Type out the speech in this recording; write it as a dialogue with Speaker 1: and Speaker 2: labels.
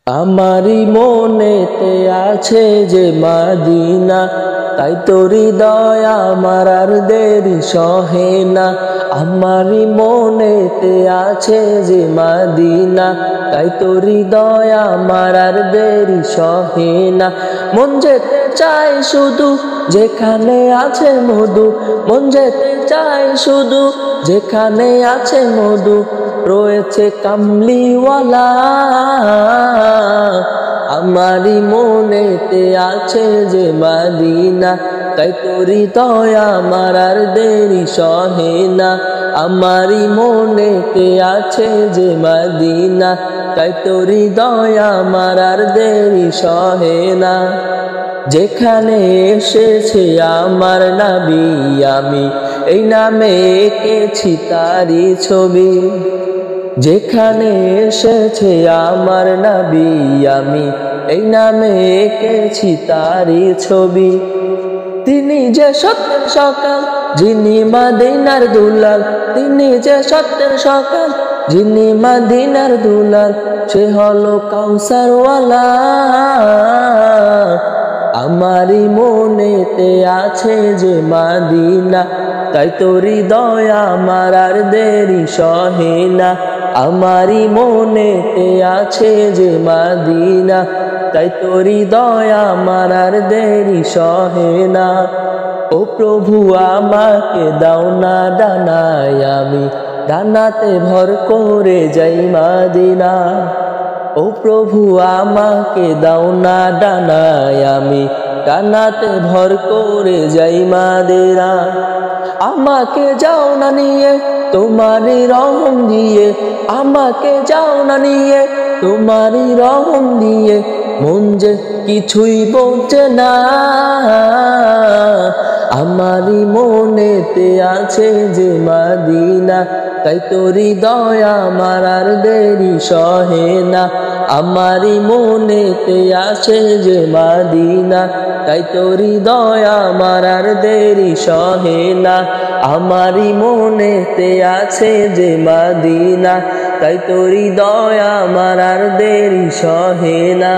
Speaker 1: আমারি মনেতে আছে যে মদিনা, তাই তোর হৃদয় আমার আর দেরি সহে না। আমারি মনেতে আছে যে মদিনা, তাই তোর হৃদয় আমার আর দেরি সহে না। মন যেতে চায় শুধু যেখানে আছে মধু, মন যেতে চায় শুধু যেখানে আছে মধু, রয়েছে কামলিওয়ালা। আমারি মনেতে আছে যে মদিনা, তাই তোর হৃদয় আমার আর দেরি সহে না। আমারি মনেতে আছে যে মদিনা, তাই তোর হৃদয় আমার আর দেরি সহে না। যেখানে এসেছে আমার নবী, আমি এই নামে এঁকেছি তারি ছবি। যেখানে এসেছে আমার নবী, আমি এই নামে এঁকেছি তারি ছবি। তিনি যে সত্যের সকাল, যিনি মদিনার দুলাল, তিনি যে সত্যের সকাল, যিনি মদিনার দুলাল, সে হলো কাউসারওয়ালা। আমারি মনেতে আছে যে মদিনা, তাই তোর হৃদয় আমার আর দেরি সহে না। আমারি মনেতে আছে যে মদিনা, তাই তোর হৃদয় আমার আর দেরি সহে না। ও প্রভু আমাকে দাও না ডানায়, আমি ডানাতে ভর করে যাই মদিনা। ও প্রভু আমাকে দাও না ডানায়, আমি ডানাতে ভর করে যাই মদিনা। আমাকে যাও না নিয়ে তোমারই রহম দিয়ে, আমাকে যাও না নিয়ে তোমারই রহম দিয়ে, মন যে কিছুই বলছে না। আমারি মনেতে আছে যে মদিনা, তাই তোর হৃদয় আমার আর দেরি সহে না। আমারি মনেতে আছে যে মদিনা, তাই তোর হৃদয় আমার আর দেরি সহে না। আমারি মনেতে আছে যে মদিনা, তাই তোর হৃদয় আমার আর দেরি সহে না।